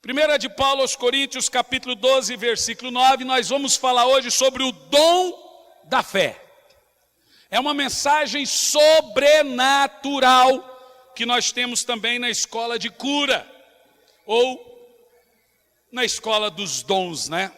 Primeira de Paulo aos Coríntios, capítulo 12, versículo 9, nós vamos falar hoje sobre o dom da fé. É uma mensagem sobrenatural que nós temos também na escola de cura, ou na escola dos dons, né?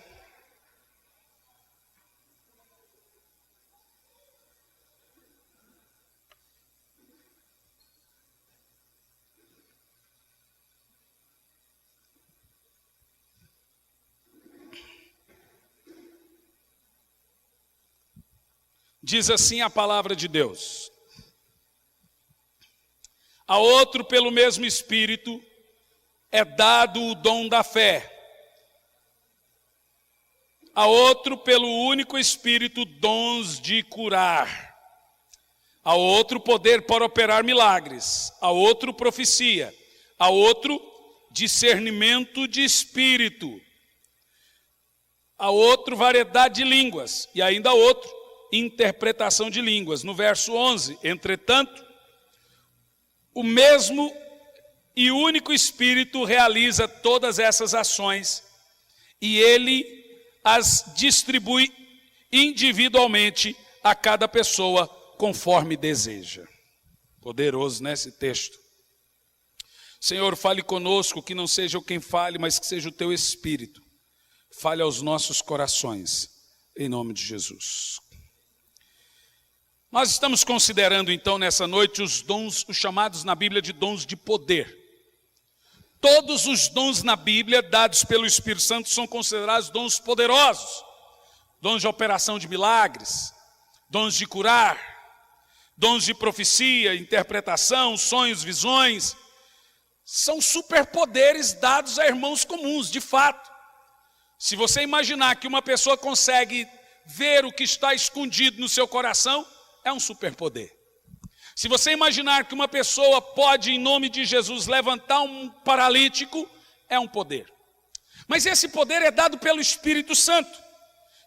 Diz assim a palavra de Deus: a outro pelo mesmo Espírito é dado o dom da fé, a outro pelo único Espírito dons de curar, a outro poder para operar milagres, a outro profecia, a outro discernimento de espírito, a outro variedade de línguas e ainda a outro interpretação de línguas. No verso 11, entretanto, o mesmo e único Espírito realiza todas essas ações e ele as distribui individualmente a cada pessoa conforme deseja. Poderoso, né, esse texto? Senhor, fale conosco, que não seja eu quem fale, mas que seja o teu Espírito. Fale aos nossos corações, em nome de Jesus. Nós estamos considerando então nessa noite os dons, os chamados na Bíblia de dons de poder. Todos os dons na Bíblia dados pelo Espírito Santo são considerados dons poderosos. Dons de operação de milagres, dons de curar, dons de profecia, interpretação, sonhos, visões. São superpoderes dados a irmãos comuns, de fato. Se você imaginar que uma pessoa consegue ver o que está escondido no seu coração, é um superpoder. Se você imaginar que uma pessoa pode, em nome de Jesus, levantar um paralítico, é um poder. Mas esse poder é dado pelo Espírito Santo.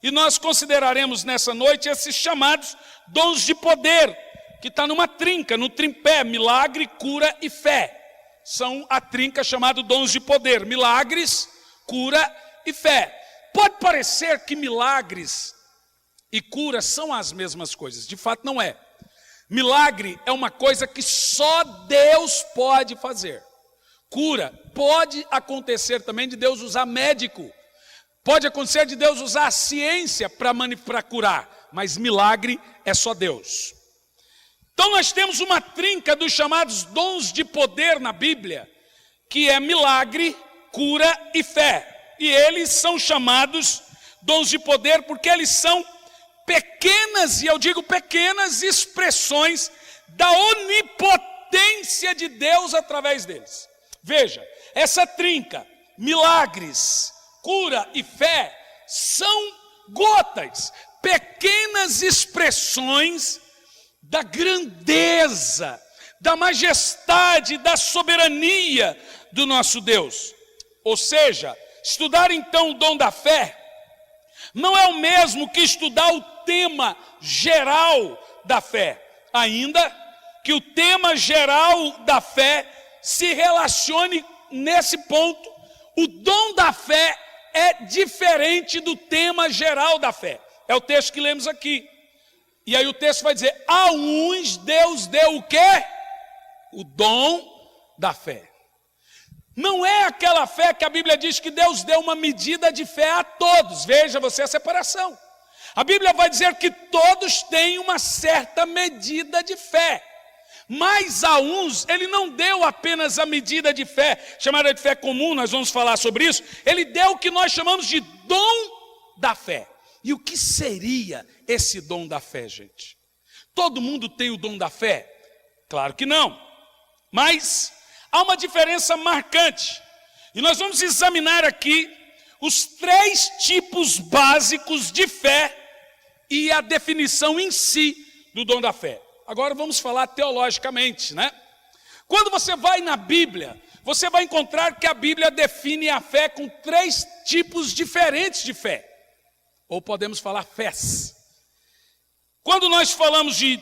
E nós consideraremos nessa noite esses chamados dons de poder, que está numa trinca, no tripé, milagre, cura e fé. São a trinca chamada dons de poder, milagres, cura e fé. Pode parecer que milagres e cura são as mesmas coisas, de fato não é. Milagre é uma coisa que só Deus pode fazer. Cura pode acontecer também de Deus usar médico, pode acontecer de Deus usar a ciência para curar, mas milagre é só Deus. Então nós temos uma trinca dos chamados dons de poder na Bíblia, que é milagre, cura e fé. E eles são chamados dons de poder porque eles são pequenas, e eu digo pequenas, expressões da onipotência de Deus através deles. Veja, essa trinca, milagres, cura e fé, são gotas, pequenas expressões da grandeza, da majestade, da soberania do nosso Deus. Ou seja, estudar então o dom da fé não é o mesmo que estudar o tema geral da fé, ainda que o tema geral da fé se relacione nesse ponto. O dom da fé é diferente do tema geral da fé. É o texto que lemos aqui. E aí o texto vai dizer: a uns Deus deu o quê? O dom da fé. Não é aquela fé que a Bíblia diz que Deus deu uma medida de fé a todos. Veja você a separação. A Bíblia vai dizer que todos têm uma certa medida de fé. Mas a uns, ele não deu apenas a medida de fé, chamada de fé comum, nós vamos falar sobre isso. Ele deu o que nós chamamos de dom da fé. E o que seria esse dom da fé, gente? Todo mundo tem o dom da fé? Claro que não. Mas há uma diferença marcante. E nós vamos examinar aqui os 3 tipos básicos de fé e a definição em si do dom da fé. Agora vamos falar teologicamente, né? Quando você vai na Bíblia, você vai encontrar que a Bíblia define a fé com 3 tipos diferentes de fé. Ou podemos falar fés. Quando nós falamos de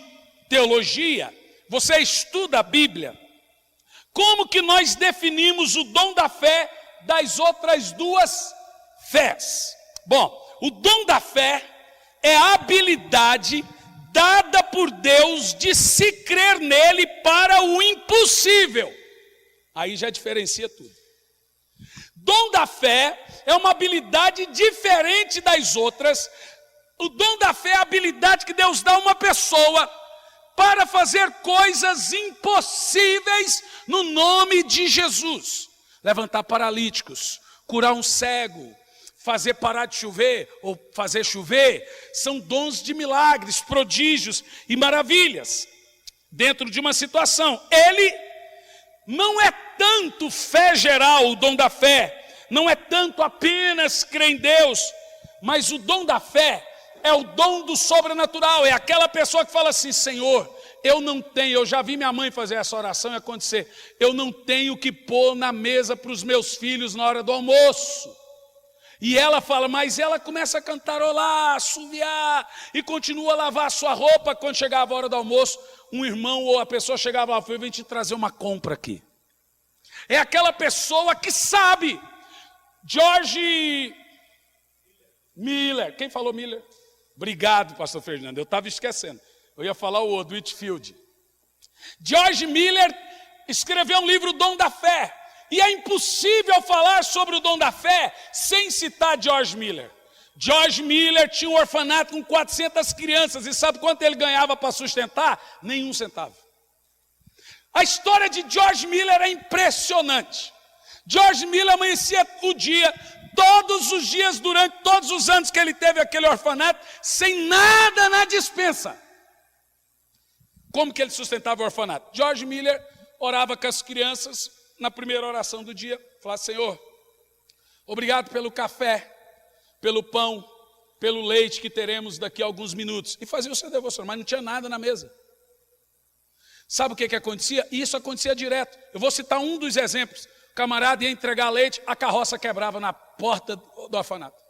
teologia, você estuda a Bíblia. Como que nós definimos o dom da fé das outras duas fés? Bom, o dom da fé é a habilidade dada por Deus de se crer nele para o impossível. Aí já diferencia tudo. Dom da fé é uma habilidade diferente das outras. O dom da fé é a habilidade que Deus dá a uma pessoa para fazer coisas impossíveis no nome de Jesus. Levantar paralíticos, curar um cego, fazer parar de chover ou fazer chover, são dons de milagres, prodígios e maravilhas dentro de uma situação. Ele não é tanto fé geral, o dom da fé, não é tanto apenas crer em Deus, mas o dom da fé é o dom do sobrenatural, é aquela pessoa que fala assim: Senhor, eu não tenho, eu já vi minha mãe fazer essa oração e acontecer, eu não tenho o que pôr na mesa para os meus filhos na hora do almoço. E ela fala, mas ela começa a cantarolar, assoviar, e continua a lavar a sua roupa. Quando chegava a hora do almoço, um irmão ou a pessoa chegava lá, vem te trazer uma compra aqui. É aquela pessoa que sabe. George Miller, quem falou Miller? Obrigado, pastor Fernando, eu estava esquecendo. Eu ia falar o outro, Whitfield. George Miller escreveu um livro, O Dom da Fé. E é impossível falar sobre o dom da fé sem citar George Miller. George Miller tinha um orfanato com 400 crianças. E sabe quanto ele ganhava para sustentar? Nenhum centavo. A história de George Miller é impressionante. George Miller amanhecia o dia, todos os dias, durante todos os anos que ele teve aquele orfanato, sem nada na despensa. Como que ele sustentava o orfanato? George Miller orava com as crianças. Na primeira oração do dia, falar: Senhor, obrigado pelo café, pelo pão, pelo leite que teremos daqui a alguns minutos. E fazia o seu devocional, mas não tinha nada na mesa. Sabe o que acontecia? Isso acontecia direto. Eu vou citar um dos exemplos. O camarada ia entregar leite, a carroça quebrava na porta do orfanato.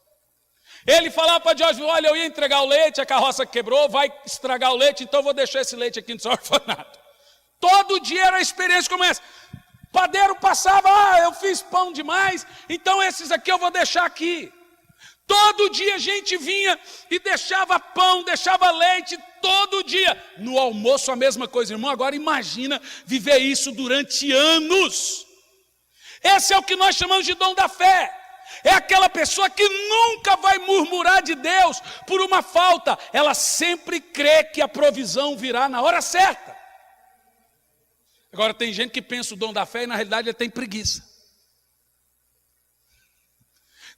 Ele falava para George: olha, eu ia entregar o leite, a carroça quebrou, vai estragar o leite, então eu vou deixar esse leite aqui no seu orfanato. Todo dia era a experiência como essa. Padeiro passava, eu fiz pão demais, então esses aqui eu vou deixar aqui. Todo dia a gente vinha e deixava pão, deixava leite, todo dia. No almoço a mesma coisa, irmão. Agora imagina viver isso durante anos. Esse é o que nós chamamos de dom da fé. É aquela pessoa que nunca vai murmurar de Deus por uma falta. Ela sempre crê que a provisão virá na hora certa. Agora tem gente que pensa o dom da fé e na realidade ele tem preguiça.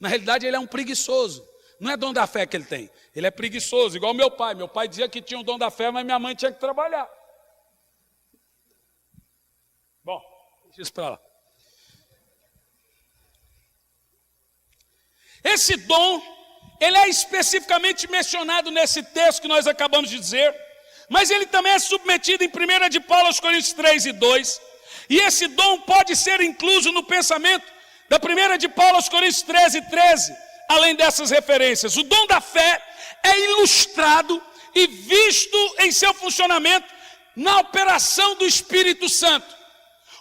Na realidade ele é um preguiçoso. Não é dom da fé que ele tem, ele é preguiçoso, igual meu pai. Meu pai dizia que tinha o dom da fé, mas minha mãe tinha que trabalhar. Bom, deixa isso para lá. Esse dom, ele é especificamente mencionado nesse texto que nós acabamos de dizer, mas ele também é submetido em 1 de Paulo aos Coríntios 3 e 2, e esse dom pode ser incluso no pensamento da 1 de Paulo aos Coríntios 13 e 13, além dessas referências. O dom da fé é ilustrado e visto em seu funcionamento na operação do Espírito Santo.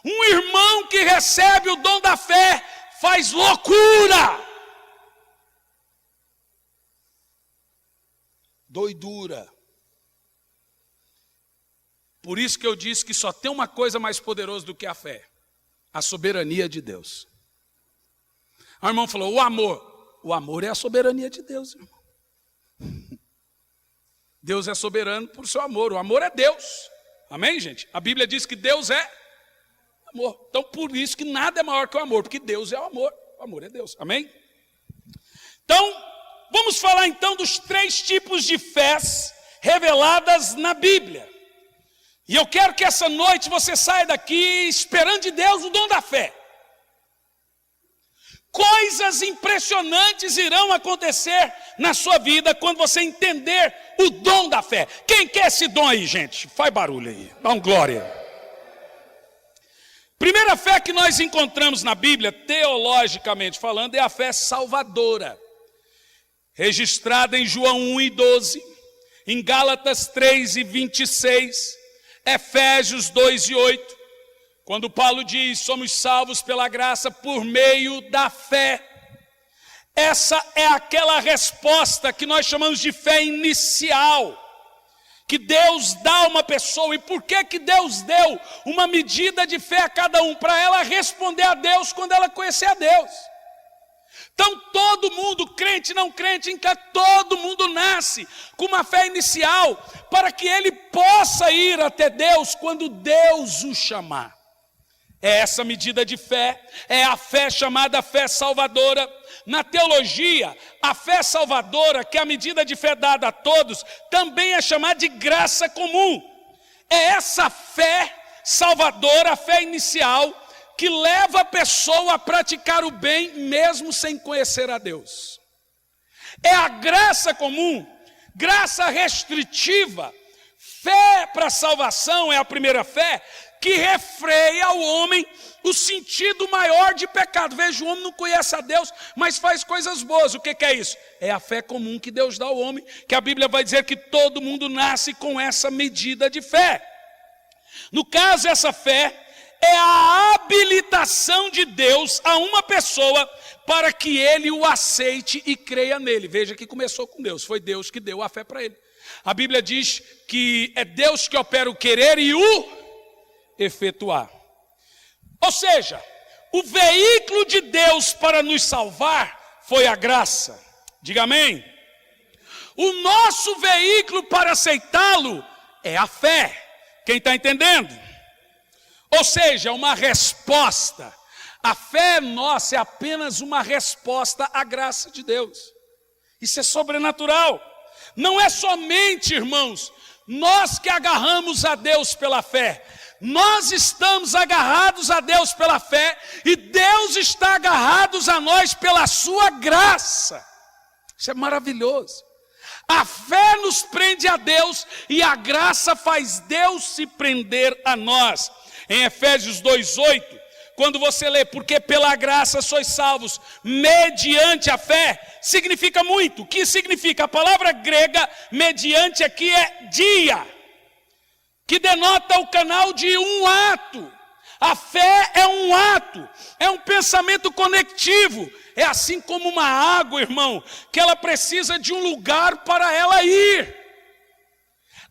Um irmão que recebe o dom da fé faz loucura, doidura. Por isso que eu disse que só tem uma coisa mais poderosa do que a fé: a soberania de Deus. O irmão falou: o amor é a soberania de Deus, irmão. Deus é soberano por seu amor, o amor é Deus. Amém, gente? A Bíblia diz que Deus é amor. Então por isso que nada é maior que o amor, porque Deus é o amor é Deus. Amém? Então, vamos falar então dos 3 tipos de fés reveladas na Bíblia. E eu quero que essa noite você saia daqui esperando de Deus o dom da fé. Coisas impressionantes irão acontecer na sua vida quando você entender o dom da fé. Quem quer esse dom aí, gente? Faz barulho aí, dá um glória. Primeira fé que nós encontramos na Bíblia, teologicamente falando, é a fé salvadora, registrada em João 1 e 12, em Gálatas 3 e 26, Efésios 2 e 8, Quando Paulo diz, somos salvos pela graça por meio da fé. Essa é aquela resposta que nós chamamos de fé inicial, que Deus dá a uma pessoa. E por que Deus deu uma medida de fé a cada um? Para ela responder a Deus quando ela conhecer a Deus. Então todo mundo, crente, não crente, todo mundo nasce com uma fé inicial, para que ele possa ir até Deus quando Deus o chamar. É essa medida de fé, é a fé chamada fé salvadora. Na teologia, a fé salvadora, que é a medida de fé dada a todos, também é chamada de graça comum. É essa fé salvadora, a fé inicial, que leva a pessoa a praticar o bem mesmo sem conhecer a Deus. É a graça comum, graça restritiva. Fé para salvação é a primeira fé, que refreia ao homem o sentido maior de pecado. Veja, o homem não conhece a Deus, mas faz coisas boas. O que é isso? É a fé comum que Deus dá ao homem, que a Bíblia vai dizer que todo mundo nasce com essa medida de fé. No caso, essa fé é a habilitação de Deus a uma pessoa para que ele o aceite e creia nele. Veja que começou com Deus, foi Deus que deu a fé para ele. A Bíblia diz que é Deus que opera o querer e o efetuar. Ou seja, o veículo de Deus para nos salvar foi a graça. Diga amém. O nosso veículo para aceitá-lo é a fé. Quem está entendendo? Ou seja, uma resposta. A fé nossa é apenas uma resposta à graça de Deus. Isso é sobrenatural. Não é somente, irmãos, nós que agarramos a Deus pela fé. Nós estamos agarrados a Deus pela fé e Deus está agarrado a nós pela sua graça. Isso é maravilhoso. A fé nos prende a Deus e a graça faz Deus se prender a nós. Em Efésios 2:8, quando você lê, porque pela graça sois salvos, mediante a fé, significa muito. O que significa? A palavra grega, mediante aqui é dia, que denota o canal de um ato. A fé é um ato, é um pensamento conectivo. É assim como uma água, irmão, que ela precisa de um lugar para ela ir.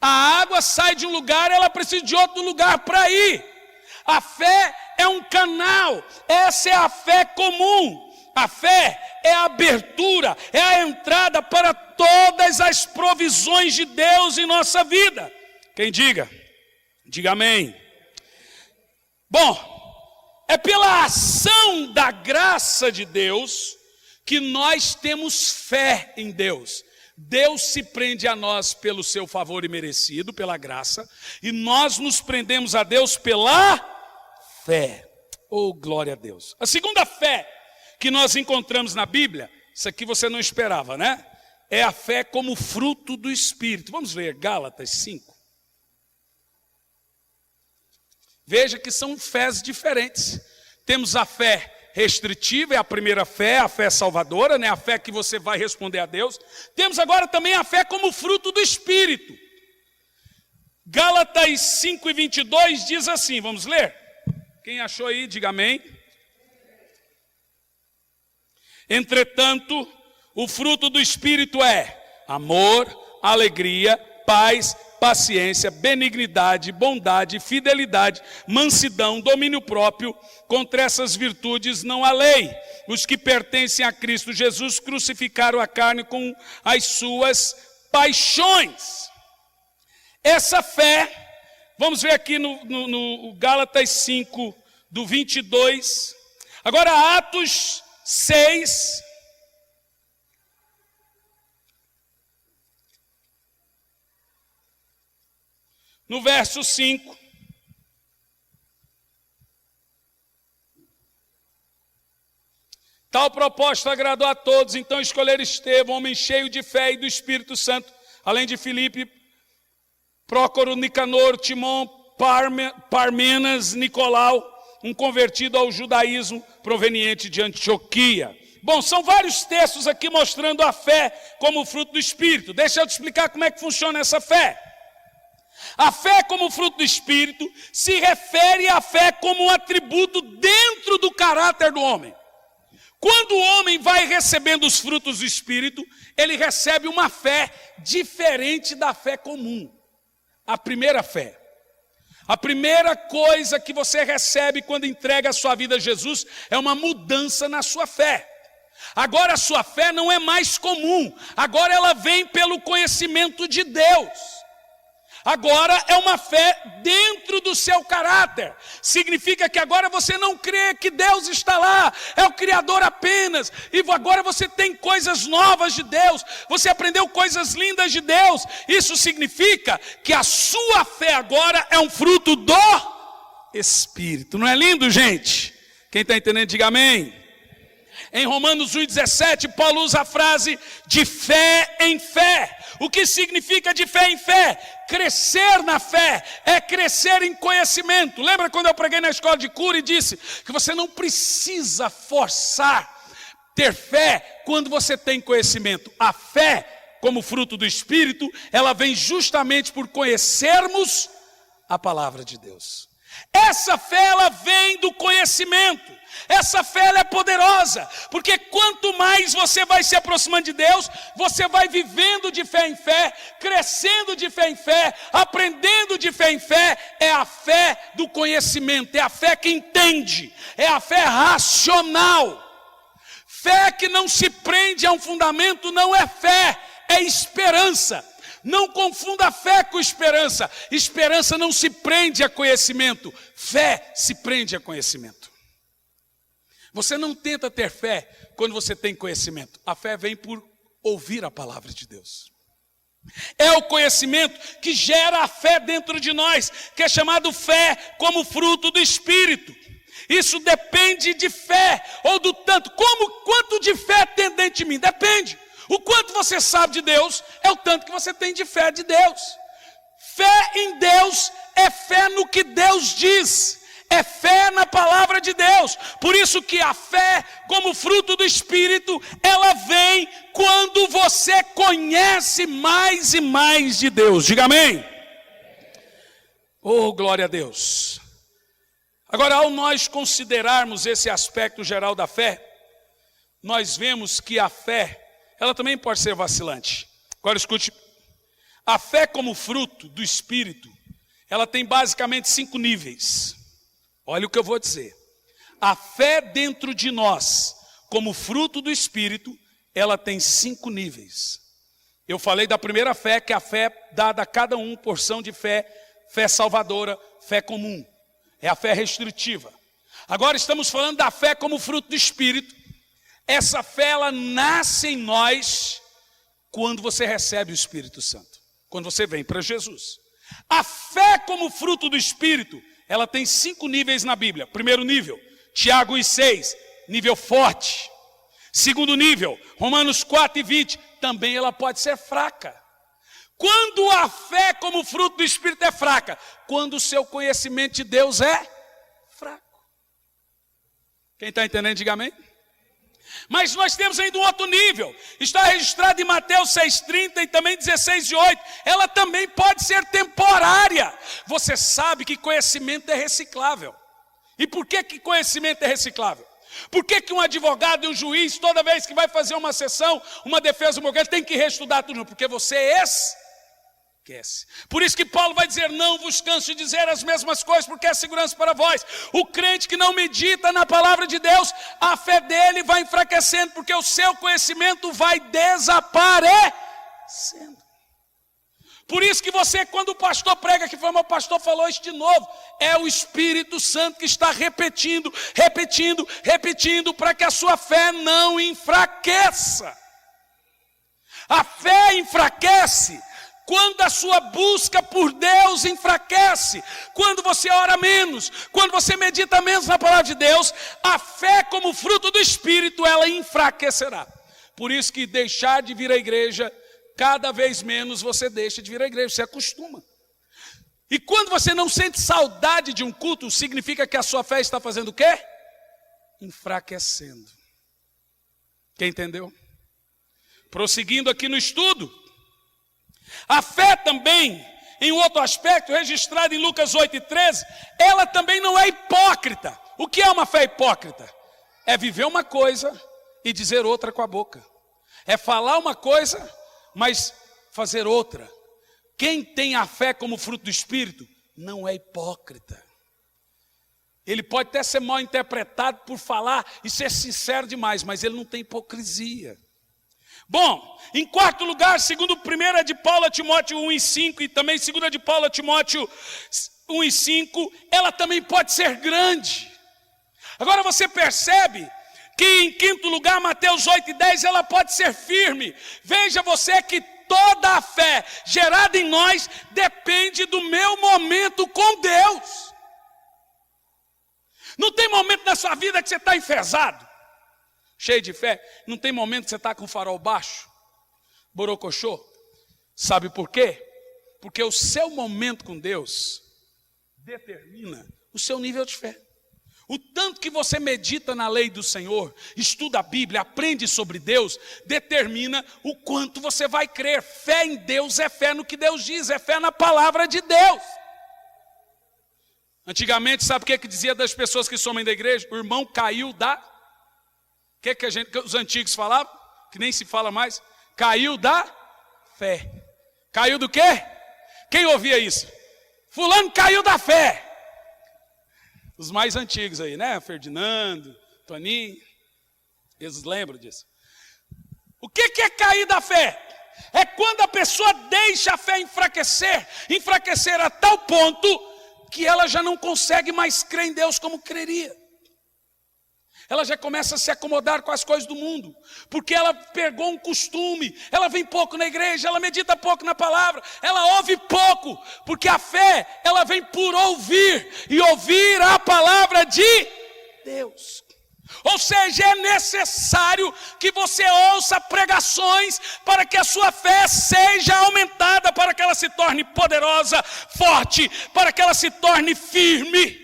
A água sai de um lugar, ela precisa de outro lugar para ir. A fé é um canal, essa é a fé comum. A fé é a abertura, é a entrada para todas as provisões de Deus em nossa vida. Quem diga? Diga amém. Bom, é pela ação da graça de Deus que nós temos fé em Deus. Deus se prende a nós pelo seu favor imerecido, pela graça, e nós nos prendemos a Deus pela fé. Oh, glória a Deus. A segunda fé que nós encontramos na Bíblia, isso aqui você não esperava, né? É a fé como fruto do Espírito. Vamos ver Gálatas 5. Veja que são fés diferentes. Temos a fé restritiva, é a primeira fé, a fé salvadora, né? A fé que você vai responder a Deus. Temos agora também a fé como fruto do Espírito. Gálatas 5:22 diz assim, vamos ler? Quem achou aí, diga amém. Entretanto, o fruto do Espírito é amor, alegria, paz, paciência, benignidade, bondade, fidelidade, mansidão, domínio próprio. Contra essas virtudes não há lei. Os que pertencem a Cristo Jesus crucificaram a carne com as suas paixões. Essa fé, vamos ver aqui no Gálatas 5, do 22. Agora Atos 6. No verso 5. Tal proposta agradou a todos, então escolheram Estevão, homem cheio de fé e do Espírito Santo, além de Filipe, Prócoro, Nicanor, Timon, Parmenas, Nicolau, um convertido ao judaísmo proveniente de Antioquia. Bom, são vários textos aqui mostrando a fé como fruto do Espírito. Deixa eu te explicar como é que funciona essa fé. A fé como fruto do Espírito se refere à fé como um atributo dentro do caráter do homem. Quando o homem vai recebendo os frutos do Espírito, ele recebe uma fé diferente da fé comum. A primeira fé. A primeira coisa que você recebe quando entrega a sua vida a Jesus é uma mudança na sua fé. Agora a sua fé não é mais comum, agora ela vem pelo conhecimento de Deus. Agora é uma fé dentro do seu caráter. Significa que agora você não crê que Deus está lá, é o Criador apenas. E agora você tem coisas novas de Deus, você aprendeu coisas lindas de Deus. Isso significa que a sua fé agora é um fruto do Espírito. Não é lindo, gente? Quem está entendendo, diga amém. Em Romanos 1,17, Paulo usa a frase de fé em fé. O que significa de fé em fé? Crescer na fé é crescer em conhecimento. Lembra quando eu preguei na escola de cura e disse que você não precisa forçar ter fé quando você tem conhecimento. A fé, como fruto do Espírito, ela vem justamente por conhecermos a palavra de Deus. Essa fé, ela vem do conhecimento. Essa fé ela é poderosa, porque quanto mais você vai se aproximando de Deus, você vai vivendo de fé em fé, crescendo de fé em fé, aprendendo de fé em fé. É a fé do conhecimento, é a fé que entende, é a fé racional. Fé que não se prende a um fundamento não é fé, é esperança. Não confunda fé com esperança. Esperança não se prende a conhecimento, fé se prende a conhecimento. Você não tenta ter fé quando você tem conhecimento. A fé vem por ouvir a palavra de Deus. É o conhecimento que gera a fé dentro de nós, que é chamado fé como fruto do Espírito. Isso depende de fé, ou do tanto. Quanto de fé tem dentro de mim? Depende. O quanto você sabe de Deus, é o tanto que você tem de fé de Deus. Fé em Deus é fé no que Deus diz. É fé na palavra de Deus. Por isso que a fé, como fruto do Espírito, ela vem quando você conhece mais e mais de Deus. Diga amém. Oh, glória a Deus. Agora, ao nós considerarmos esse aspecto geral da fé, nós vemos que a fé, ela também pode ser vacilante. Agora escute, a fé como fruto do Espírito, ela tem basicamente 5 níveis. Olha o que eu vou dizer. A fé dentro de nós, como fruto do Espírito, ela tem 5 níveis. Eu falei da primeira fé, que é a fé dada a cada um, porção de fé, fé salvadora, fé comum. É a fé restritiva. Agora estamos falando da fé como fruto do Espírito. Essa fé, ela nasce em nós quando você recebe o Espírito Santo. Quando você vem para Jesus. A fé como fruto do Espírito, ela tem 5 níveis na Bíblia. Primeiro nível, Tiago 1,6, nível forte. Segundo nível, Romanos 4,20, também ela pode ser fraca. Quando a fé como fruto do Espírito é fraca? Quando o seu conhecimento de Deus é fraco. Quem está entendendo, diga amém. Mas nós temos ainda um outro nível. Está registrado em Mateus 6,30 e também 16,8. Ela também pode ser temporária. Você sabe que conhecimento é reciclável. E por que conhecimento é reciclável? Por que um advogado e um juiz, toda vez que vai fazer uma sessão, uma defesa, tem que reestudar tudo? Porque você esquece. Por isso que Paulo vai dizer, não vos canso de dizer as mesmas coisas, porque é segurança para vós. O crente que não medita na palavra de Deus, a fé dele vai enfraquecendo, porque o seu conhecimento vai desaparecendo. Por isso que você, quando o pastor prega, que foi o meu pastor falou isso de novo, é o Espírito Santo que está repetindo, para que a sua fé não enfraqueça. A fé enfraquece quando a sua busca por Deus enfraquece, quando você ora menos, quando você medita menos na palavra de Deus, a fé como fruto do Espírito, ela enfraquecerá. Por isso que deixar de vir à igreja, cada vez menos você deixa de vir à igreja, você acostuma. E quando você não sente saudade de um culto, significa que a sua fé está fazendo o quê? Enfraquecendo. Quem entendeu? Prosseguindo aqui no estudo. A fé também, em outro aspecto, registrado em Lucas 8:13, ela também não é hipócrita. O que é uma fé hipócrita? É viver uma coisa e dizer outra com a boca. É falar uma coisa, mas fazer outra. Quem tem a fé como fruto do Espírito, não é hipócrita. Ele pode até ser mal interpretado por falar e ser sincero demais, mas ele não tem hipocrisia. Bom, em quarto lugar, segundo 1 de Paulo a Timóteo 1:5 e também 2 de Paulo a Timóteo 1:5, ela também pode ser grande. Agora você percebe que em quinto lugar, Mateus 8:10, ela pode ser firme. Veja você que toda a fé gerada em nós depende do meu momento com Deus. Não tem momento na sua vida que você está enfesado, cheio de fé. Não tem momento que você está com o farol baixo, borocochô. Sabe por quê? Porque o seu momento com Deus determina o seu nível de fé. O tanto que você medita na lei do Senhor, estuda a Bíblia, aprende sobre Deus, determina o quanto você vai crer. Fé em Deus é fé no que Deus diz, é fé na palavra de Deus. Antigamente, sabe o que dizia das pessoas que somem da igreja? O irmão caiu da... O que os antigos falavam? Que nem se fala mais. Caiu da fé. Caiu do quê? Quem ouvia isso? Fulano caiu da fé. Os mais antigos aí, né? Ferdinando, Toninho. Eles lembram disso. O que é cair da fé? É quando a pessoa deixa a fé enfraquecer a tal ponto que ela já não consegue mais crer em Deus como creria. Ela já começa a se acomodar com as coisas do mundo, porque ela pegou um costume, ela vem pouco na igreja, ela medita pouco na palavra, ela ouve pouco, porque a fé, ela vem por ouvir, e ouvir a palavra de Deus. Ou seja, é necessário que você ouça pregações para que a sua fé seja aumentada, para que ela se torne poderosa, forte, para que ela se torne firme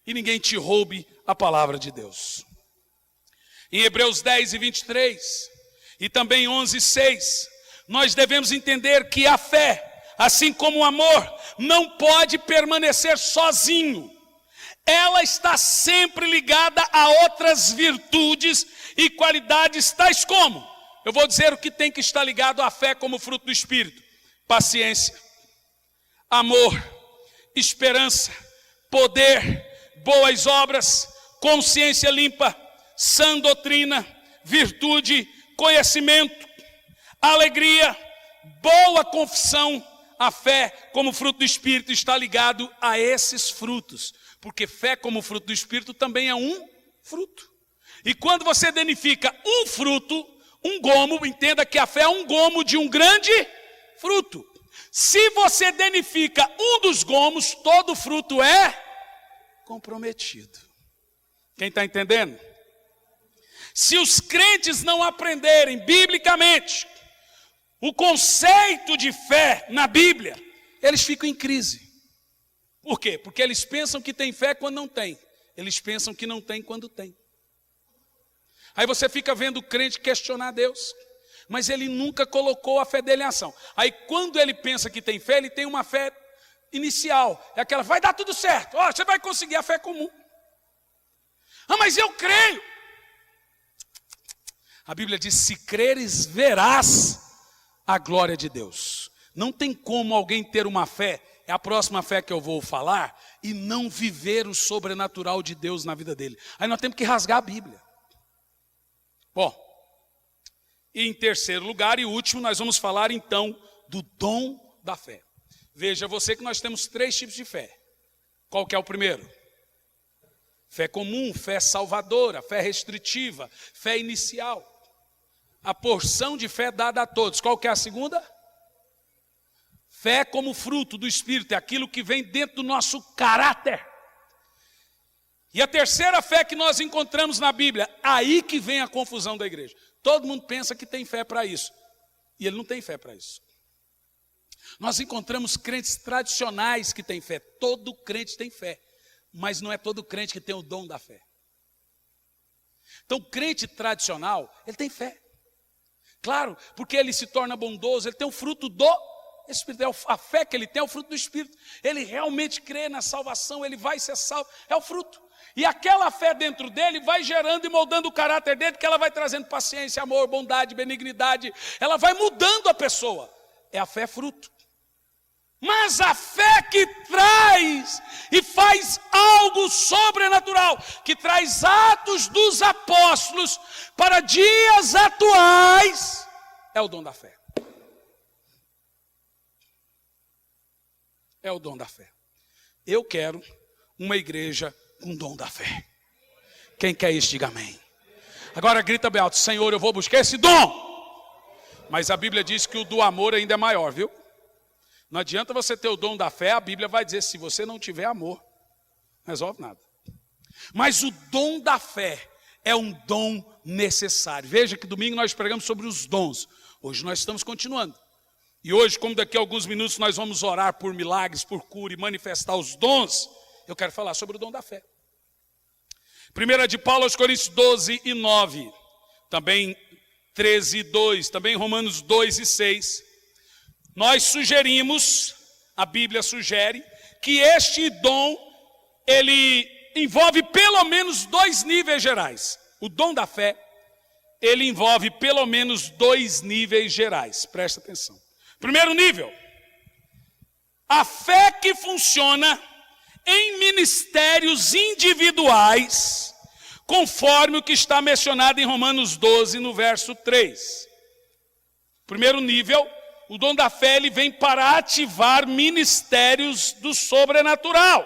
e ninguém te roube a palavra de Deus. Em Hebreus 10:23 e também 11:6, nós devemos entender que a fé, assim como o amor, não pode permanecer sozinho. Ela está sempre ligada a outras virtudes e qualidades tais como, eu vou dizer o que tem que estar ligado à fé como fruto do Espírito: paciência, amor, esperança, poder, boas obras, consciência limpa, sã doutrina, virtude, conhecimento, alegria, boa confissão. A fé como fruto do Espírito está ligado a esses frutos, porque fé como fruto do Espírito também é um fruto. E quando você danifica um fruto, um gomo, entenda que a fé é um gomo de um grande fruto. Se você danifica um dos gomos, todo fruto é comprometido. Quem está entendendo? Se os crentes não aprenderem biblicamente o conceito de fé na Bíblia, eles ficam em crise. Por quê? Porque eles pensam que tem fé quando não tem. Eles pensam que não tem quando tem. Aí você fica vendo o crente questionar Deus, mas ele nunca colocou a fé dele em ação. Aí quando ele pensa que tem fé, ele tem uma fé inicial. É aquela, vai dar tudo certo. Ó, você vai conseguir a fé comum. Ah, mas eu creio. A Bíblia diz, se creres, verás a glória de Deus. Não tem como alguém ter uma fé, é a próxima fé que eu vou falar, e não viver o sobrenatural de Deus na vida dele. Aí nós temos que rasgar a Bíblia. Bom, e em terceiro lugar e último, nós vamos falar então do dom da fé. Veja você que nós temos 3 tipos de fé. Qual que é o primeiro? Fé comum, fé salvadora, fé restritiva, fé inicial. A porção de fé dada a todos. Qual que é a segunda? Fé como fruto do Espírito, é aquilo que vem dentro do nosso caráter. E a terceira fé que nós encontramos na Bíblia, aí que vem a confusão da igreja. Todo mundo pensa que tem fé para isso, e ele não tem fé para isso. Nós encontramos crentes tradicionais que têm fé. Todo crente tem fé, mas não é todo crente que tem o dom da fé. Então o crente tradicional, ele tem fé. Claro, porque ele se torna bondoso, ele tem o fruto do Espírito, a fé que ele tem é o fruto do Espírito. Ele realmente crê na salvação, ele vai ser salvo, é o fruto. E aquela fé dentro dele vai gerando e moldando o caráter dele, que ela vai trazendo paciência, amor, bondade, benignidade. Ela vai mudando a pessoa. É a fé fruto. Mas a fé que traz e faz algo sobrenatural, que traz Atos dos Apóstolos para dias atuais, é o dom da fé. É o dom da fé. Eu quero uma igreja com dom da fé. Quem quer isso, diga amém. Agora grita bem alto: Senhor, eu vou buscar esse dom. Mas a Bíblia diz que o do amor ainda é maior, viu? Não adianta você ter o dom da fé, a Bíblia vai dizer: se você não tiver amor, não resolve nada. Mas o dom da fé é um dom necessário. Veja que domingo nós pregamos sobre os dons. Hoje nós estamos continuando. E hoje, como daqui a alguns minutos nós vamos orar por milagres, por cura e manifestar os dons, eu quero falar sobre o dom da fé. 1 de Paulo aos Coríntios 12 e 9, também 13 e 2, também Romanos 2 e 6. Nós sugerimos, a Bíblia sugere, que este dom, ele envolve pelo menos 2 níveis gerais. O dom da fé, ele envolve pelo menos 2 níveis gerais. Presta atenção. Primeiro nível, a fé que funciona em ministérios individuais, conforme o que está mencionado em Romanos 12, no verso 3. Primeiro nível, o dom da fé, ele vem para ativar ministérios do sobrenatural.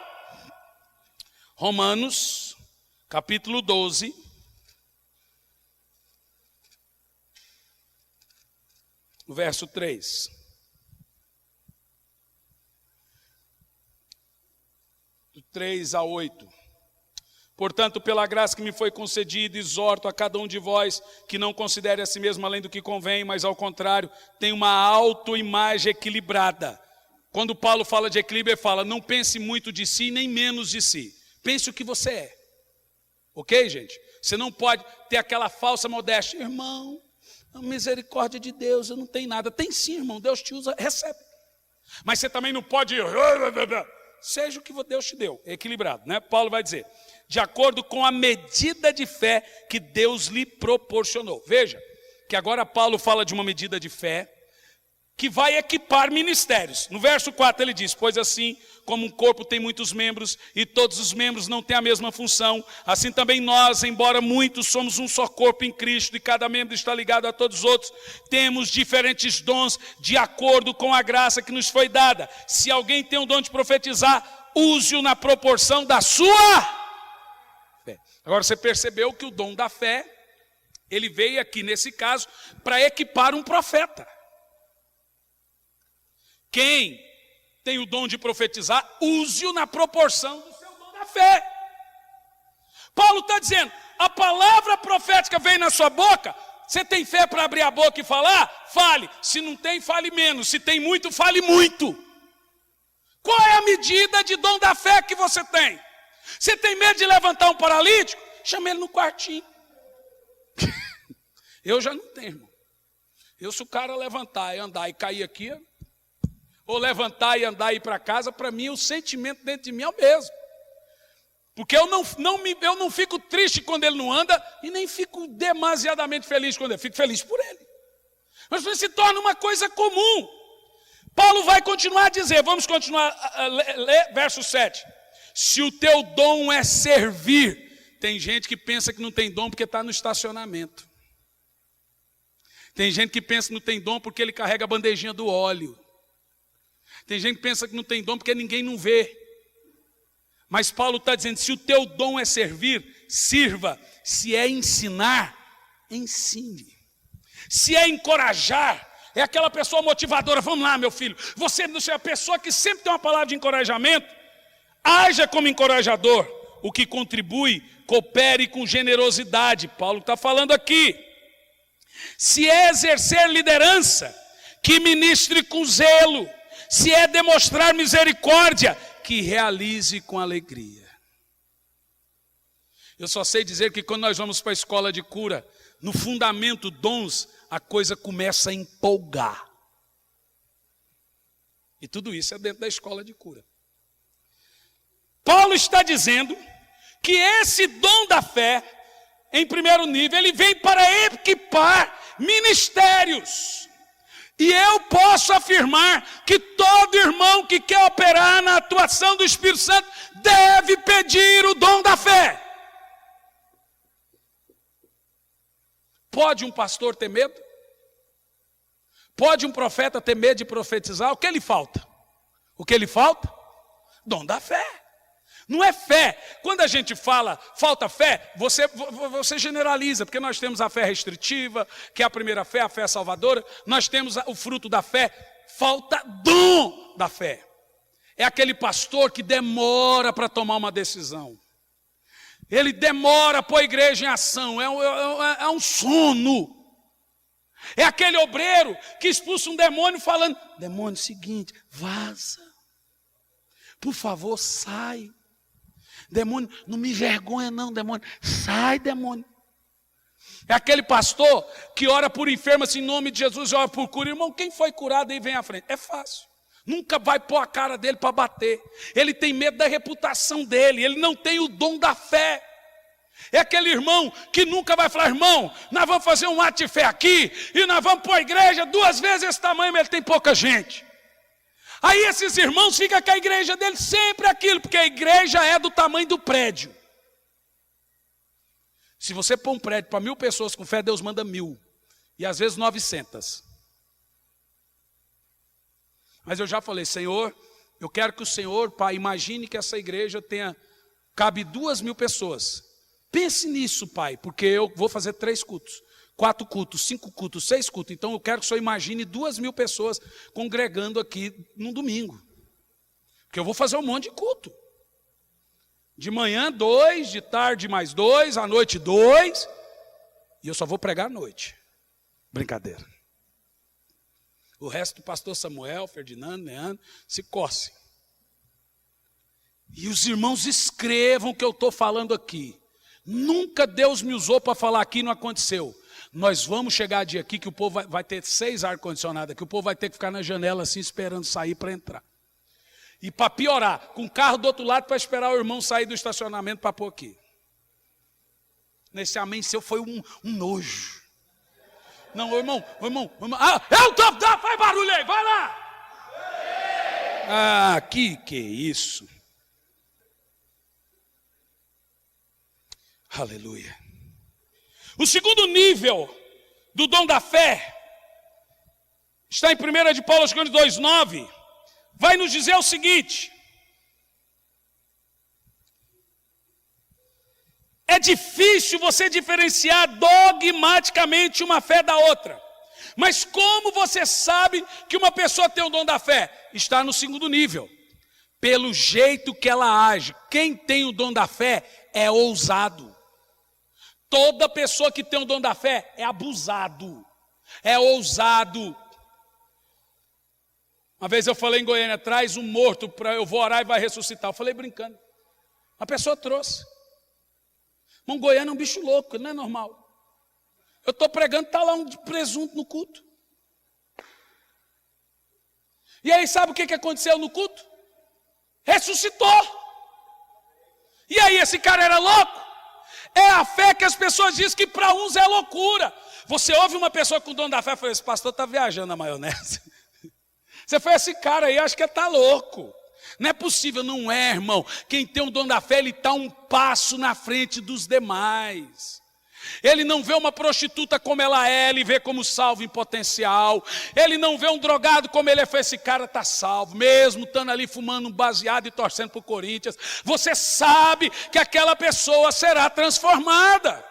Romanos, capítulo 12, verso 3. Do 3 a 8. Portanto, pela graça que me foi concedida, exorto a cada um de vós que não considere a si mesmo além do que convém, mas ao contrário, tenha uma autoimagem equilibrada. Quando Paulo fala de equilíbrio, ele fala: não pense muito de si, nem menos de si. Pense o que você é. Ok, gente? Você não pode ter aquela falsa modéstia. Irmão, a misericórdia de Deus, eu não tenho nada. Tem sim, irmão, Deus te usa, recebe. Mas você também não pode... Seja o que Deus te deu, equilibrado, né? Paulo vai dizer: de acordo com a medida de fé que Deus lhe proporcionou. Veja, que agora Paulo fala de uma medida de fé que vai equipar ministérios. No verso 4 ele diz: pois assim como um corpo tem muitos membros e todos os membros não têm a mesma função, assim também nós, embora muitos, somos um só corpo em Cristo e cada membro está ligado a todos os outros, temos diferentes dons de acordo com a graça que nos foi dada. Se alguém tem o dom de profetizar, use-o na proporção da sua fé. Agora você percebeu que o dom da fé, ele veio aqui nesse caso para equipar um profeta. Quem tem o dom de profetizar, use-o na proporção do seu dom da fé. Paulo está dizendo: a palavra profética vem na sua boca, você tem fé para abrir a boca e falar? Fale. Se não tem, fale menos. Se tem muito, fale muito. Qual é a medida de dom da fé que você tem? Você tem medo de levantar um paralítico? Chama ele no quartinho. Eu já não tenho, irmão. Se o cara levantar e andar e cair aqui, ou levantar e andar e ir para casa, para mim o sentimento dentro de mim é o mesmo. Porque eu não fico triste quando ele não anda e nem fico demasiadamente feliz quando ele. Fico feliz por ele. Mas se torna uma coisa comum. Paulo vai continuar a dizer, vamos continuar a ler verso 7. Se o teu dom é servir, tem gente que pensa que não tem dom porque está no estacionamento. Tem gente que pensa que não tem dom porque ele carrega a bandejinha do óleo. Tem gente que pensa que não tem dom porque ninguém não vê. Mas Paulo está dizendo: se o teu dom é servir, sirva. Se é ensinar, ensine. Se é encorajar, é aquela pessoa motivadora. Vamos lá, meu filho. Você é a pessoa que sempre tem uma palavra de encorajamento. Haja como encorajador. O que contribui, coopere com generosidade. Paulo está falando aqui. Se é exercer liderança, que ministre com zelo. Se é demonstrar misericórdia, que realize com alegria. Eu só sei dizer que quando nós vamos para a escola de cura, no fundamento dons, a coisa começa a empolgar. E tudo isso é dentro da escola de cura. Paulo está dizendo que esse dom da fé, em primeiro nível, ele vem para equipar ministérios. E eu posso afirmar que todo irmão que quer operar na atuação do Espírito Santo deve pedir o dom da fé. Pode um pastor ter medo? Pode um profeta ter medo de profetizar? O que lhe falta? O que lhe falta? Dom da fé. Não é fé. Quando a gente fala falta fé, você generaliza, porque nós temos a fé restritiva, que é a primeira fé, a fé salvadora. Nós temos o fruto da fé. Falta dom da fé. É aquele pastor que demora para tomar uma decisão. Ele demora a pôr a igreja em ação. É um sono. É aquele obreiro que expulsa um demônio falando: demônio, seguinte, vaza. Por favor, sai. Demônio, não me envergonha não, demônio. Sai, demônio. É aquele pastor que ora por enfermo assim, em nome de Jesus, ora por cura. Irmão, quem foi curado aí vem à frente. É fácil. Nunca vai pôr a cara dele para bater. Ele tem medo da reputação dele. Ele não tem o dom da fé. É aquele irmão que nunca vai falar: irmão, nós vamos fazer um ato de fé aqui e nós vamos pôr a igreja 2 vezes esse tamanho, mas ele tem pouca gente. Aí esses irmãos ficam com a igreja dele sempre aquilo, porque a igreja é do tamanho do prédio. Se você pôr um prédio para 1000 pessoas com fé, Deus manda 1000. E às vezes 900. Mas eu já falei: Senhor, eu quero que o Senhor, Pai, imagine que essa igreja cabe 2000 pessoas. Pense nisso, Pai, porque eu vou fazer 3 cultos, 4 cultos, 5 cultos, 6 cultos. Então eu quero que o Senhor imagine 2000 pessoas congregando aqui num domingo. Porque eu vou fazer um monte de culto. De manhã 2, de tarde mais 2, à noite 2. E eu só vou pregar à noite. Brincadeira. O resto do pastor Samuel, Ferdinando, Leandro, se coce. E os irmãos escrevam o que eu estou falando aqui. Nunca Deus me usou para falar aqui, não aconteceu. Nós vamos chegar dia aqui que o povo vai ter 6 ar-condicionado, que o povo vai ter que ficar na janela assim esperando sair para entrar. E para piorar, com o carro do outro lado para esperar o irmão sair do estacionamento para pôr aqui. Nesse amém seu foi um nojo. Não, irmão. Ah, faz barulho aí, vai lá. Ah, que é isso? Aleluia. O segundo nível do dom da fé está em 1 de Paulo, Coríntios 2:9. Vai nos dizer o seguinte: é difícil você diferenciar dogmaticamente uma fé da outra. Mas como você sabe que uma pessoa tem o dom da fé? Está no segundo nível. Pelo jeito que ela age. Quem tem o dom da fé é ousado. Toda pessoa que tem o dom da fé é abusado, é ousado. Uma vez eu falei em Goiânia: traz um morto, eu vou orar e vai ressuscitar. Eu falei brincando. A pessoa trouxe. Mas um goiano é um bicho louco, não é normal. Eu estou pregando, está lá um presunto no culto. E aí sabe o que aconteceu no culto? Ressuscitou. E aí esse cara era louco? É a fé que as pessoas dizem que para uns é loucura. Você ouve uma pessoa com o dom da fé e fala: esse pastor está viajando na maionese. Você foi esse cara aí, acho que está louco. Não é possível, não é, irmão. Quem tem o dom da fé, ele está um passo na frente dos demais. Ele não vê uma prostituta como ela é, ele vê como salvo em potencial. Ele não vê um drogado como ele é, esse cara está salvo, mesmo estando ali fumando um baseado e torcendo para o Corinthians. Você sabe que aquela pessoa será transformada.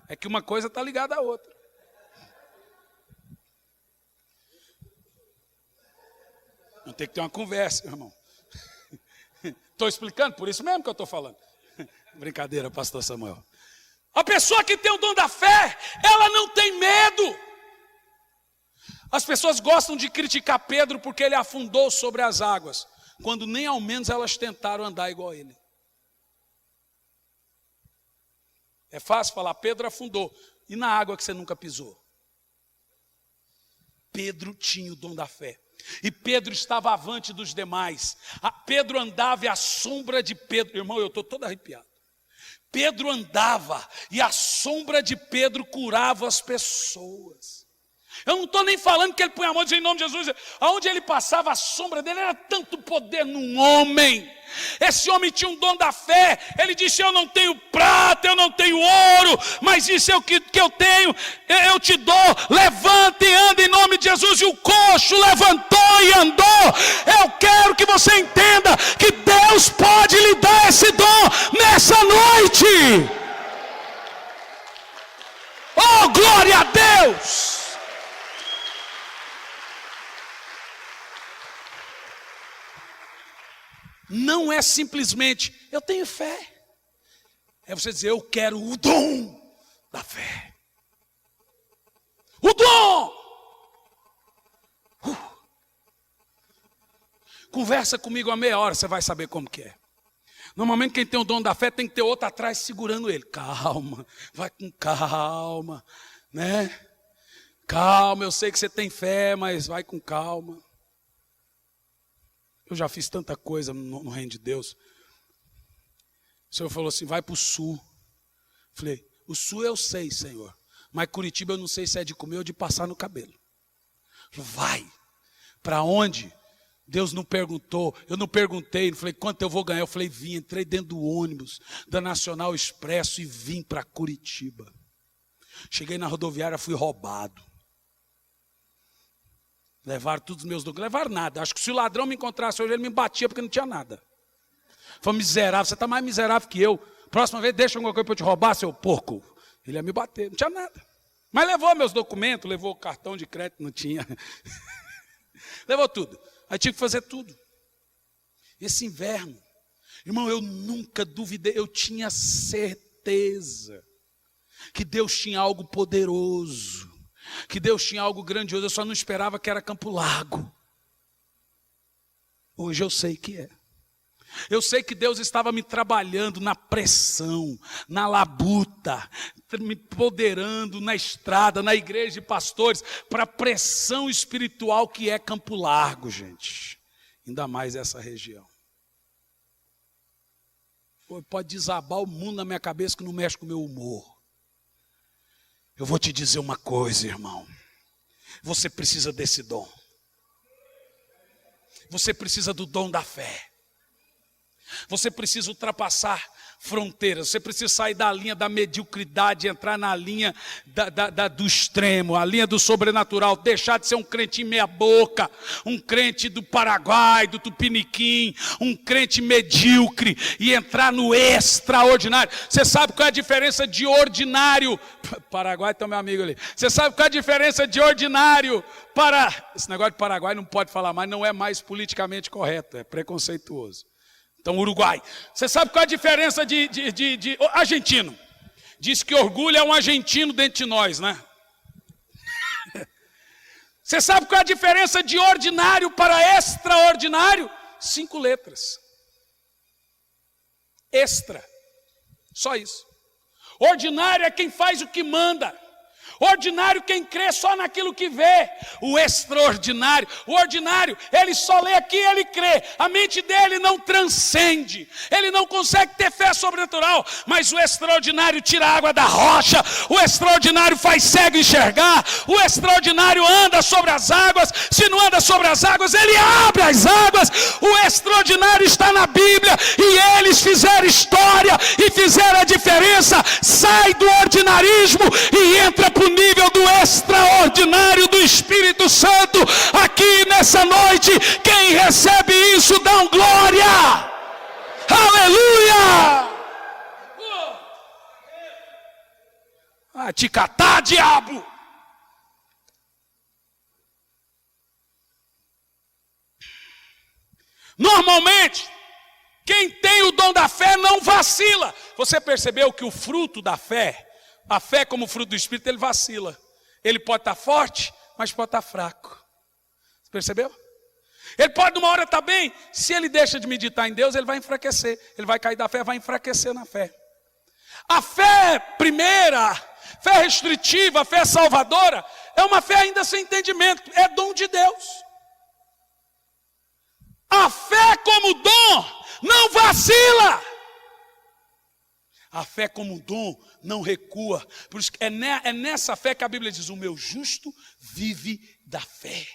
É que uma coisa está ligada à outra. Não tem que ter uma conversa, irmão. Estou explicando, por isso mesmo que eu estou falando. Brincadeira, pastor Samuel. A pessoa que tem o dom da fé, ela não tem medo. As pessoas gostam de criticar Pedro porque ele afundou sobre as águas, quando nem ao menos elas tentaram andar igual a ele. É fácil falar: Pedro afundou. E na água que você nunca pisou? Pedro tinha o dom da fé. E Pedro estava avante dos demais. Pedro andava e a sombra de Pedro... Irmão, eu estou todo arrepiado. Pedro andava e a sombra de Pedro curava as pessoas. Eu não estou nem falando que ele põe a mão e diz em nome de Jesus. Aonde ele passava, a sombra dele era tanto poder num homem. Esse homem tinha um dom da fé. Ele disse: eu não tenho prata, eu não tenho ouro, mas isso é o que eu tenho, eu te dou. Levanta e anda em nome de Jesus. E o coxo levantou e andou. Eu quero que você entenda que Deus pode lhe dar esse dom nessa noite. Oh, glória a Deus! Não é simplesmente, eu tenho fé. É você dizer, eu quero o dom da fé. O dom! Conversa comigo a meia hora, você vai saber como que é. Normalmente quem tem o dom da fé tem que ter outro atrás segurando ele. Calma, vai com calma, né? Calma, eu sei que você tem fé, mas vai com calma. Eu já fiz tanta coisa no reino de Deus. O Senhor falou assim, vai para o sul. Falei, o sul eu sei, Senhor. Mas Curitiba eu não sei se é de comer ou de passar no cabelo. Vai. Para onde? Deus não perguntou. Eu não perguntei. Não falei, quanto eu vou ganhar? Eu falei, vim. Entrei dentro do ônibus da Nacional Expresso e vim para Curitiba. Cheguei na rodoviária, fui roubado. Levaram todos os meus documentos. Levaram nada. Acho que se o ladrão me encontrasse hoje, ele me batia porque não tinha nada. Foi miserável. Você está mais miserável que eu. Próxima vez, deixa alguma coisa para eu te roubar, seu porco. Ele ia me bater. Não tinha nada. Mas levou meus documentos, levou o cartão de crédito, não tinha. Levou tudo. Aí tive que fazer tudo. Esse inverno, irmão, eu nunca duvidei. Eu tinha certeza que Deus tinha algo poderoso. Que Deus tinha algo grandioso, eu só não esperava que era Campo Largo. Hoje eu sei que é. Eu sei que Deus estava me trabalhando na pressão, na labuta, me empoderando na estrada, na igreja de pastores, para a pressão espiritual que é Campo Largo, gente. Ainda mais essa região. Pode desabar o mundo na minha cabeça que não mexe com o meu humor. Eu vou te dizer uma coisa, irmão. Você precisa desse dom. Você precisa do dom da fé. Você precisa ultrapassar fronteiras. Você precisa sair da linha da mediocridade, entrar na linha do extremo, a linha do sobrenatural. Deixar de ser um crente meia boca, um crente do Paraguai, do Tupiniquim, um crente medíocre e entrar no extraordinário. Você sabe qual é a diferença de ordinário? Paraguai tem meu amigo ali. Você sabe qual é a diferença de ordinário para... Esse negócio de Paraguai não pode falar mais, não é mais politicamente correto, é preconceituoso. Então, Uruguai. Você sabe qual é a diferença de argentino? Diz que orgulho é um argentino dentro de nós, né? Você sabe qual é a diferença de ordinário para extraordinário? 5 letras. Extra. Só isso. Ordinário é quem faz o que manda. Ordinário quem crê só naquilo que vê. O extraordinário, o ordinário, ele só lê aqui e ele crê. A mente dele não transcende. Ele não consegue ter fé sobrenatural. Mas o extraordinário tira a água da rocha. O extraordinário faz cego enxergar. O extraordinário anda sobre as águas. Se não anda sobre as águas, ele abre as águas. O extraordinário está na Bíblia. E eles fizeram história e fizeram a diferença. Sai do ordinarismo e entra para o nível do extraordinário do Espírito Santo. Aqui nessa noite, quem recebe isso dá um glória. Aleluia. Ah, te catar, diabo. Normalmente, quem tem o dom da fé não vacila. Você percebeu que o fruto da fé, a fé como fruto do Espírito, ele vacila. Ele pode estar forte, mas pode estar fraco. Você percebeu? Ele pode numa hora estar bem. Se ele deixa de meditar em Deus, ele vai enfraquecer. Ele vai cair da fé, vai enfraquecer na fé. A fé primeira, fé restritiva, a fé salvadora, é uma fé ainda sem entendimento. É dom de Deus. A fé como dom não vacila. A fé como dom não recua. Por isso é nessa fé que a Bíblia diz: o meu justo vive da fé.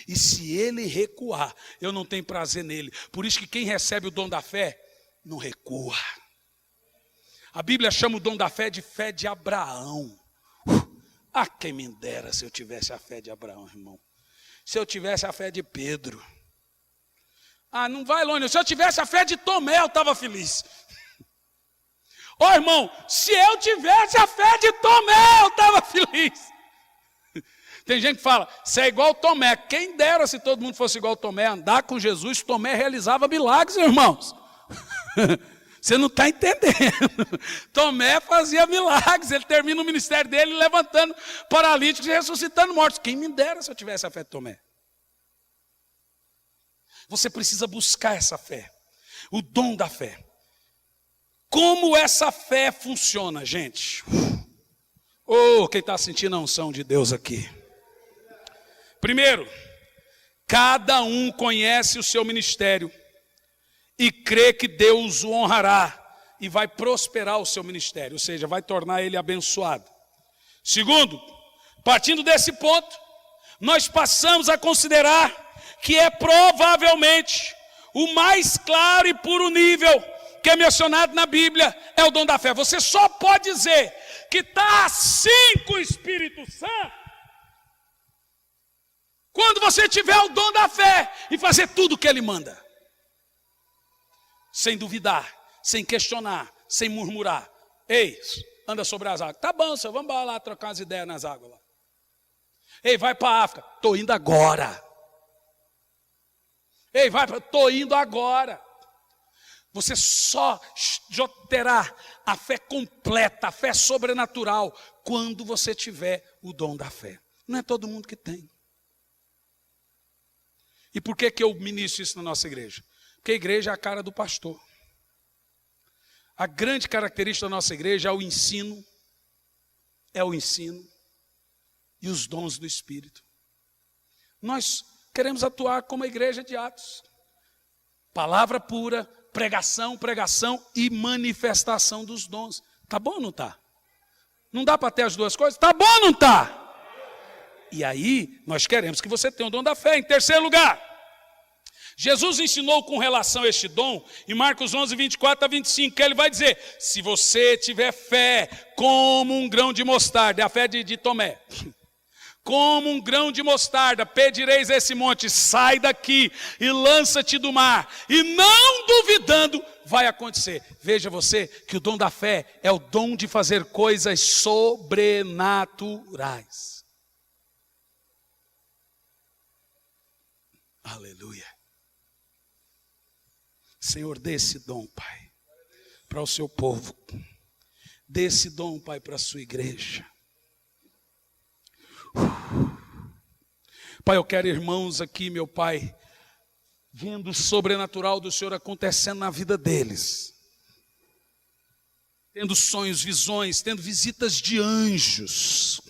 E se ele recuar, eu não tenho prazer nele. Por isso que quem recebe o dom da fé, não recua. A Bíblia chama o dom da fé de Abraão. Quem me dera se eu tivesse a fé de Abraão, irmão. Se eu tivesse a fé de Pedro. Não vai longe. Se eu tivesse a fé de Tomé, eu estava feliz. Irmão, se eu tivesse a fé de Tomé, eu estava feliz. Tem gente que fala, você é igual Tomé. Quem dera se todo mundo fosse igual Tomé, andar com Jesus. Tomé realizava milagres, irmãos. Você não está entendendo. Tomé fazia milagres. Ele termina o ministério dele levantando paralíticos e ressuscitando mortos. Quem me dera se eu tivesse a fé de Tomé. Você precisa buscar essa fé. O dom da fé. Como essa fé funciona, gente? Quem está sentindo a unção de Deus aqui? Primeiro, cada um conhece o seu ministério e crê que Deus o honrará e vai prosperar o seu ministério, ou seja, vai tornar ele abençoado. Segundo, partindo desse ponto, nós passamos a considerar que é provavelmente o mais claro e puro nível que é mencionado na Bíblia, é o dom da fé. Você só pode dizer que está assim com o Espírito Santo quando você tiver o dom da fé e fazer tudo o que ele manda. Sem duvidar, sem questionar, sem murmurar. Ei, anda sobre as águas. Tá bom, senhor, vamos lá trocar umas ideias nas águas lá. Ei, vai para a África. Estou indo agora. Ei, estou indo agora. Você só terá a fé completa, a fé sobrenatural, quando você tiver o dom da fé. Não é todo mundo que tem. E por que eu ministro isso na nossa igreja? Porque a igreja é a cara do pastor. A grande característica da nossa igreja é o ensino e os dons do Espírito. Nós queremos atuar como a igreja de Atos. Palavra pura, pregação e manifestação dos dons. Tá bom ou não tá? Não dá para ter as duas coisas? Tá bom ou não tá? E aí, nós queremos que você tenha o dom da fé. Em terceiro lugar, Jesus ensinou com relação a este dom, em Marcos 11, 24 a 25, que ele vai dizer, se você tiver fé como um grão de mostarda, é a fé de Tomé, como um grão de mostarda, pedireis a esse monte, sai daqui e lança-te do mar, e não duvidando, vai acontecer. Veja você que o dom da fé é o dom de fazer coisas sobrenaturais. Aleluia. Senhor, dê esse dom, Pai, para o seu povo. Dê esse dom, Pai, para a sua igreja. Pai, eu quero irmãos aqui, meu Pai, vendo o sobrenatural do Senhor acontecendo na vida deles. Tendo sonhos, visões, tendo visitas de anjos.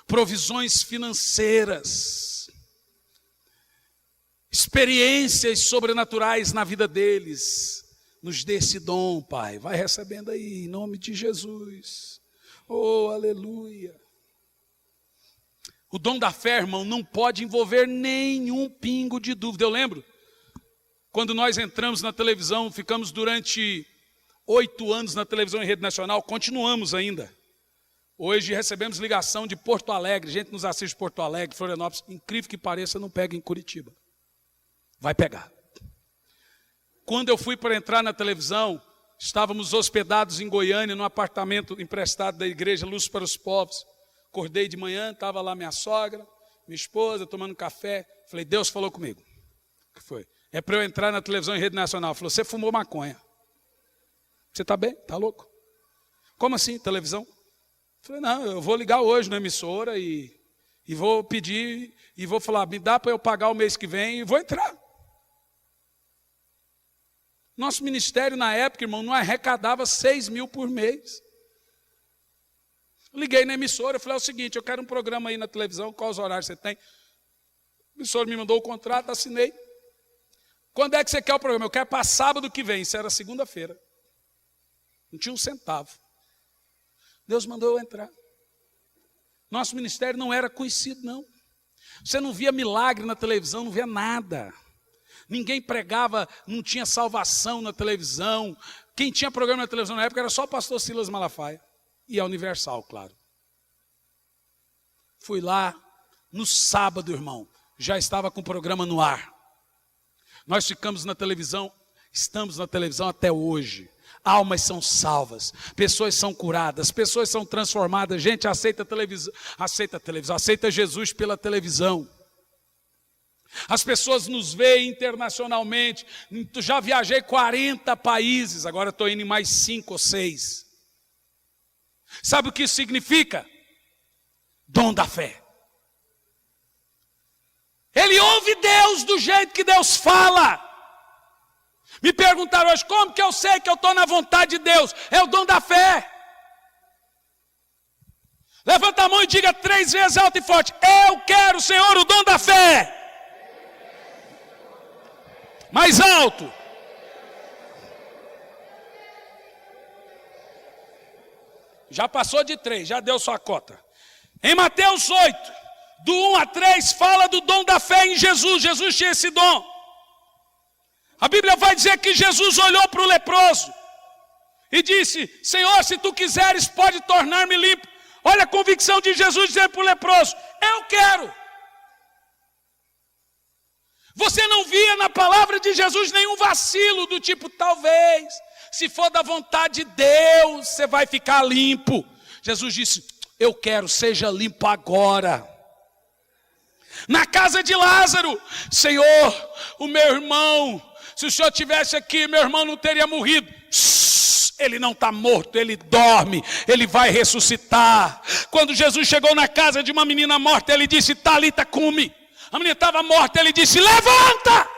Provisões financeiras. Experiências sobrenaturais na vida deles. Nos dê esse dom, Pai. Vai recebendo aí, em nome de Jesus. Oh, aleluia. O dom da fé, irmão, não pode envolver nenhum pingo de dúvida. Eu lembro, quando nós entramos na televisão, ficamos durante 8 anos na televisão em rede nacional, continuamos ainda. Hoje recebemos ligação de Porto Alegre, gente nos assiste de Porto Alegre, Florianópolis, incrível que pareça, não pega em Curitiba. Vai pegar. Quando eu fui para entrar na televisão, estávamos hospedados em Goiânia, num apartamento emprestado da igreja Luz para os Povos. Acordei de manhã, estava lá minha sogra, minha esposa, tomando café. Falei, Deus falou comigo. O que foi? É para eu entrar na televisão em rede nacional. Falou, você fumou maconha. Você está bem? Está louco? Como assim, televisão? Falei, não, eu vou ligar hoje na emissora e vou pedir, e vou falar, me dá para eu pagar o mês que vem e vou entrar. Nosso ministério na época, irmão, não arrecadava 6 mil por mês. Liguei na emissora, falei, é o seguinte, eu quero um programa aí na televisão, quais horários você tem? A emissora me mandou o contrato, assinei. Quando é que você quer o programa? Eu quero para sábado que vem. Isso era segunda-feira. Não tinha um centavo. Deus mandou eu entrar. Nosso ministério não era conhecido, não. Você não via milagre na televisão, não via nada. Ninguém pregava, não tinha salvação na televisão. Quem tinha programa na televisão na época era só o pastor Silas Malafaia. E a Universal, claro. Fui lá, no sábado, irmão, já estava com o programa no ar. Nós ficamos na televisão, estamos na televisão até hoje. Almas são salvas, pessoas são curadas, pessoas são transformadas. Gente, aceita Jesus pela televisão. As pessoas nos veem internacionalmente. Já viajei 40 países, agora estou indo em mais 5 ou 6. Sabe o que isso significa? Dom da fé. Ele ouve Deus do jeito que Deus fala. Me perguntaram hoje, como que eu sei que eu estou na vontade de Deus? É o dom da fé. Levanta a mão e diga 3 vezes alto e forte: eu quero, Senhor, o dom da fé. Mais alto. Já passou de 3, já deu sua cota. Em Mateus 8, do 1 a 3, fala do dom da fé em Jesus. Jesus tinha esse dom. A Bíblia vai dizer que Jesus olhou para o leproso e disse: Senhor, se tu quiseres, pode tornar-me limpo. Olha a convicção de Jesus dizendo para o leproso: eu quero. Você não via na palavra de Jesus nenhum vacilo do tipo, talvez, se for da vontade de Deus, você vai ficar limpo. Jesus disse: eu quero, seja limpo agora. Na casa de Lázaro: Senhor, o meu irmão, se o Senhor estivesse aqui, meu irmão não teria morrido. Ele não está morto, ele dorme, ele vai ressuscitar. Quando Jesus chegou na casa de uma menina morta, ele disse: Talita cumi. A menina estava morta, ele disse: levanta!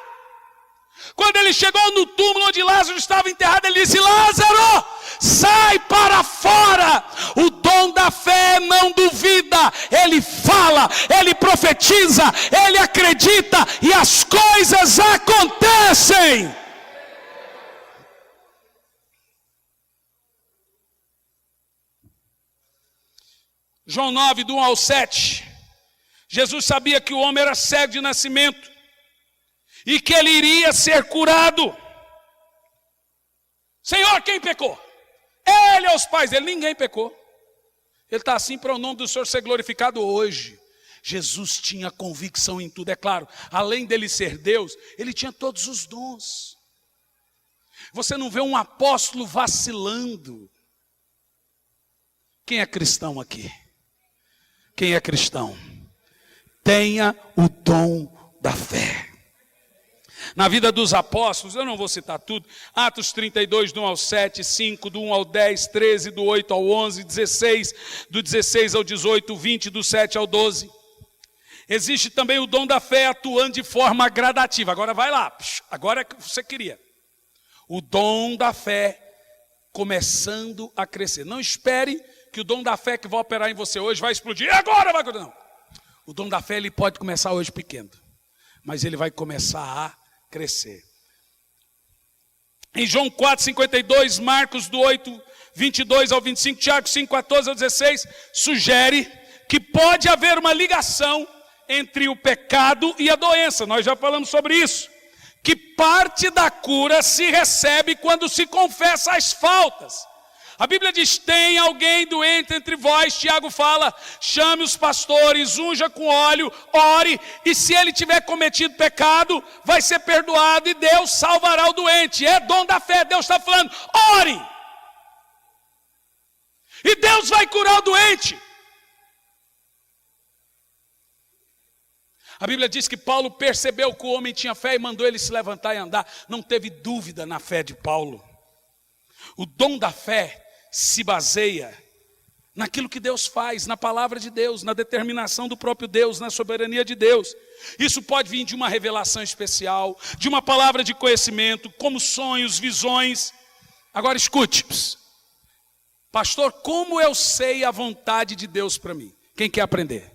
Quando ele chegou no túmulo onde Lázaro estava enterrado, ele disse: Lázaro, sai para fora. O dom da fé não duvida, ele fala, ele profetiza, ele acredita e as coisas acontecem. João 9, do 1 ao 7. Jesus sabia que o homem era cego de nascimento e que ele iria ser curado. Senhor, quem pecou? Ele ou os pais dele? Ninguém pecou. Ele está assim para o nome do Senhor ser glorificado hoje. Jesus tinha convicção em tudo, é claro. Além dele ser Deus, ele tinha todos os dons. Você não vê um apóstolo vacilando. Quem é cristão aqui? Quem é cristão? Tenha o dom da fé. Na vida dos apóstolos, eu não vou citar tudo, Atos 32, do 1 ao 7, 5, do 1 ao 10, 13, do 8 ao 11, 16, do 16 ao 18, 20, do 7 ao 12. Existe também o dom da fé atuando de forma gradativa. Agora vai lá, agora é que você queria. O dom da fé começando a crescer. Não espere que o dom da fé que vai operar em você hoje vai explodir. E agora vai... Não. O dom da fé ele pode começar hoje pequeno, mas ele vai começar a crescer. Em João 4, 52, Marcos do 8, 22 ao 25, Tiago 5, 14 ao 16, sugere que pode haver uma ligação entre o pecado e a doença. Nós já falamos sobre isso. Que parte da cura se recebe quando se confessa as faltas. A Bíblia diz: tem alguém doente entre vós, Tiago fala, chame os pastores, unja com óleo, ore, e se ele tiver cometido pecado, vai ser perdoado e Deus salvará o doente. É dom da fé, Deus está falando, ore! E Deus vai curar o doente. A Bíblia diz que Paulo percebeu que o homem tinha fé e mandou ele se levantar e andar. Não teve dúvida na fé de Paulo. O dom da fé se baseia naquilo que Deus faz, na palavra de Deus, na determinação do próprio Deus, na soberania de Deus. Isso pode vir de uma revelação especial, de uma palavra de conhecimento, como sonhos, visões. Agora escute, pastor, como eu sei a vontade de Deus para mim? Quem quer aprender?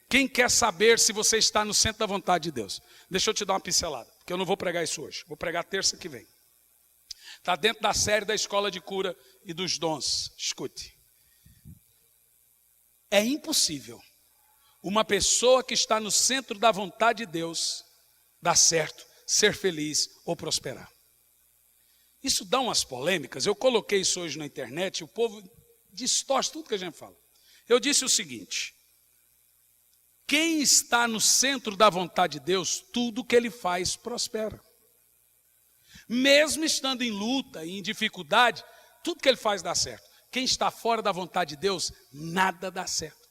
Quem quer saber se você está no centro da vontade de Deus? Deixa eu te dar uma pincelada. que eu não vou pregar isso hoje. Vou pregar terça que vem. Está dentro da série da Escola de Cura e dos Dons. Escute. É impossível uma pessoa que está no centro da vontade de Deus dar certo, ser feliz ou prosperar. Isso dá umas polêmicas. Eu coloquei isso hoje na internet, o povo distorce tudo que a gente fala. Eu disse o seguinte: quem está no centro da vontade de Deus, tudo que ele faz prospera. Mesmo estando em luta e em dificuldade, tudo que ele faz dá certo. Quem está fora da vontade de Deus, nada dá certo.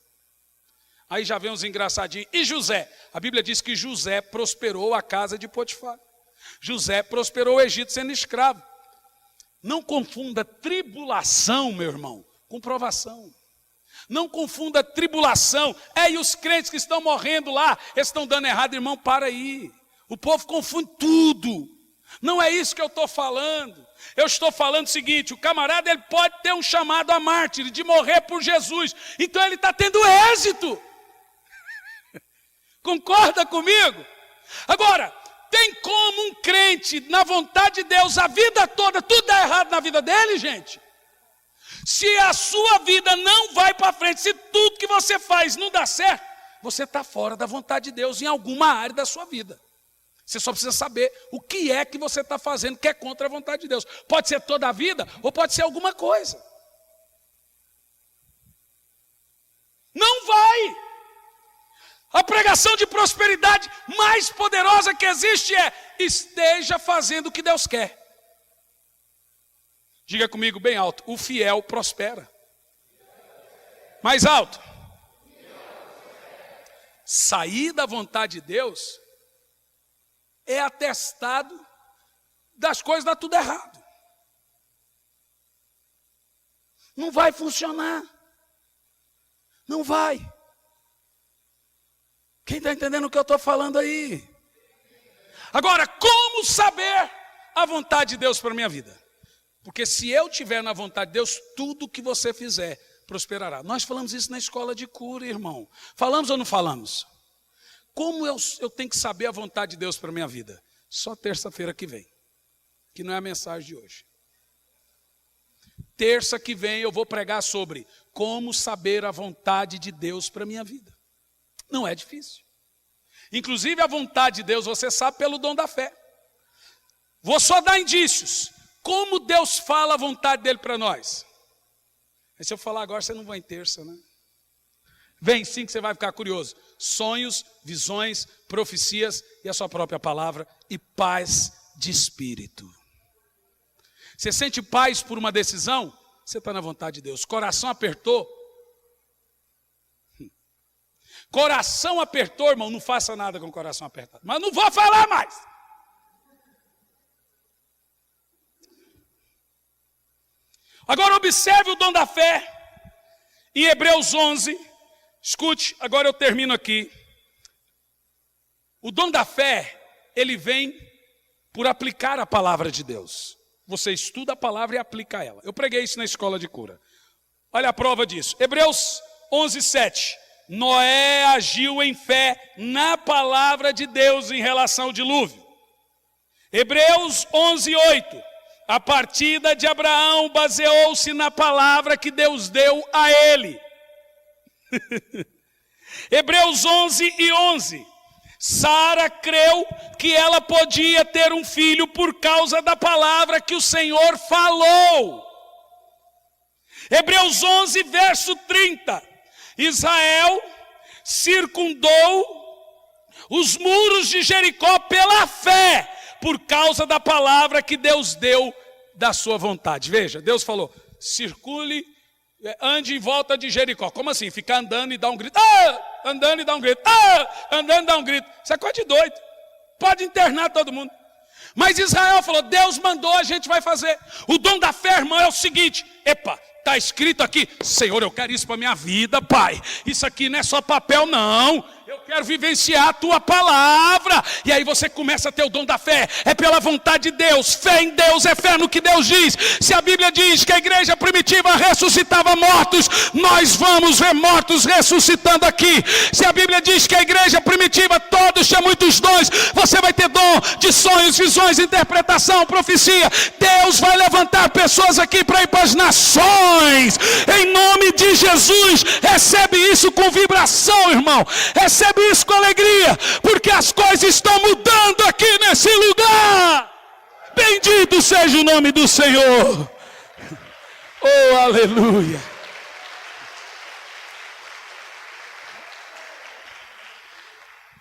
Aí já vem uns engraçadinhos. E José? A Bíblia diz que José prosperou a casa de Potifar. José prosperou o Egito sendo escravo. Não confunda tribulação, meu irmão, com provação. Não confunda tribulação. E os crentes que estão morrendo lá, eles estão dando errado, irmão, para aí. O povo confunde tudo. Não é isso que eu estou falando. Eu estou falando o seguinte: o camarada ele pode ter um chamado a mártir, de morrer por Jesus. Então ele está tendo êxito. Concorda comigo? Agora, tem como um crente, na vontade de Deus, a vida toda, tudo dá errado na vida dele, gente? Se a sua vida não vai para frente, se tudo que você faz não dá certo, você está fora da vontade de Deus em alguma área da sua vida. Você só precisa saber o que é que você está fazendo que é contra a vontade de Deus. Pode ser toda a vida ou pode ser alguma coisa. Não vai. A pregação de prosperidade mais poderosa que existe é: esteja fazendo o que Deus quer. Diga comigo bem alto: o fiel prospera. Mais alto. Sair da vontade de Deus é atestado das coisas dar tudo errado. Não vai funcionar. Não vai. Quem está entendendo o que eu estou falando aí? Agora, como saber a vontade de Deus para a minha vida? Porque se eu estiver na vontade de Deus, tudo que você fizer prosperará. Nós falamos isso na escola de cura, irmão. Falamos ou não falamos? Como eu tenho que saber a vontade de Deus para a minha vida? Só terça-feira que vem, que não é a mensagem de hoje. Terça que vem eu vou pregar sobre como saber a vontade de Deus para a minha vida. Não é difícil. Inclusive a vontade de Deus você sabe pelo dom da fé. Vou só dar indícios. Como Deus fala a vontade dele para nós? Aí se eu falar agora, você não vai em terça, né? Vem sim que você vai ficar curioso. Sonhos, visões, profecias e a sua própria palavra e paz de espírito. Você sente paz por uma decisão? Você está na vontade de Deus. Coração apertou? Coração apertou, irmão, não faça nada com o coração apertado. Mas não vou falar mais. Agora observe o dom da fé. Em Hebreus 11, escute, agora eu termino aqui. O dom da fé, ele vem por aplicar a palavra de Deus. Você estuda a palavra e aplica ela. Eu preguei isso na escola de cura. Olha a prova disso. Hebreus 11, 7. Noé agiu em fé na palavra de Deus em relação ao dilúvio. Hebreus 11, 8. A partida de Abraão baseou-se na palavra que Deus deu a ele. Hebreus 11 e 11. Sara creu que ela podia ter um filho por causa da palavra que o Senhor falou. Hebreus 11, verso 30. Israel circundou os muros de Jericó pela fé, por causa da palavra que Deus deu da sua vontade. Veja, Deus falou: circule, ande em volta de Jericó. Como assim? Ficar andando e dar um grito. Andando e dar um grito. Andando e dar um grito. Isso é coisa de doido. Pode internar todo mundo. Mas Israel falou: Deus mandou, a gente vai fazer. O dom da fé, irmão, é o seguinte: está escrito aqui, Senhor, eu quero isso para a minha vida, Pai. Isso aqui não é só papel, não. eu quero vivenciar a tua palavra. E aí você começa a ter o dom da fé. É pela vontade de Deus. Fé em Deus é fé no que Deus diz. Se a Bíblia diz que a igreja primitiva ressuscitava mortos, nós vamos ver mortos ressuscitando aqui. Se a Bíblia diz que a igreja primitiva todos tinham muitos dons, você vai ter dom de sonhos, visões, interpretação, profecia. Deus vai levantar pessoas aqui para ir para as nações. Em nome de Jesus, recebe isso com vibração, irmão. Recebe isso com alegria, porque as coisas estão mudando aqui nesse lugar. Bendito seja o nome do Senhor. Oh, aleluia.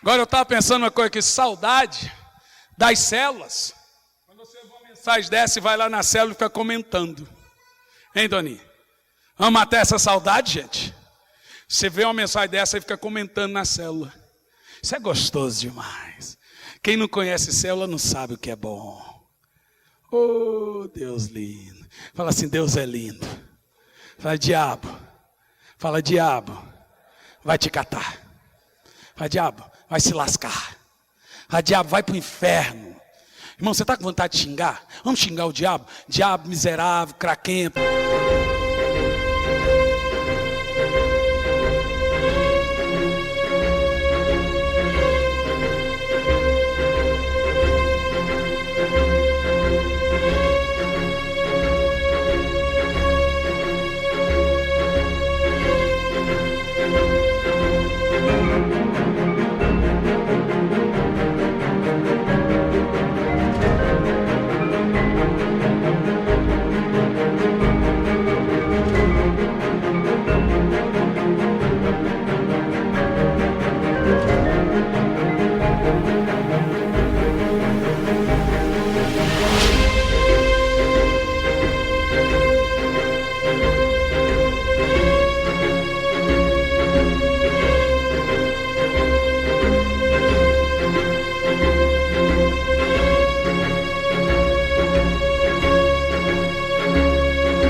Agora eu estava pensando uma coisa aqui, saudade das células. Quando você vê uma mensagem dessa e vai lá na célula e fica comentando. Hein, Doni? Vamos matar essa saudade, gente? Você vê uma mensagem dessa e fica comentando na célula. Isso é gostoso demais. Quem não conhece célula não sabe o que é bom. Oh, Deus lindo. Fala assim, Deus é lindo. Fala, diabo. Fala, diabo. Vai te catar. Fala, diabo, vai se lascar. Fala, diabo, vai para o inferno. Irmão, você está com vontade de xingar? Vamos xingar o diabo? Diabo miserável, craquento.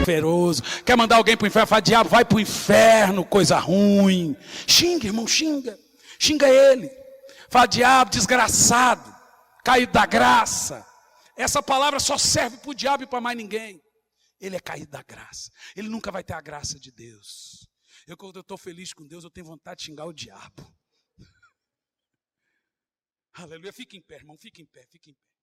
Feroz, quer mandar alguém para o inferno? Fala, diabo, vai para o inferno, coisa ruim. Xinga, irmão, xinga. Xinga ele. Fala, diabo, desgraçado, caído da graça. Essa palavra só serve para o diabo e para mais ninguém. Ele é caído da graça. Ele nunca vai ter a graça de Deus. Quando eu estou feliz com Deus, eu tenho vontade de xingar o diabo. Aleluia. Fica em pé, irmão, fica em pé, fica em pé.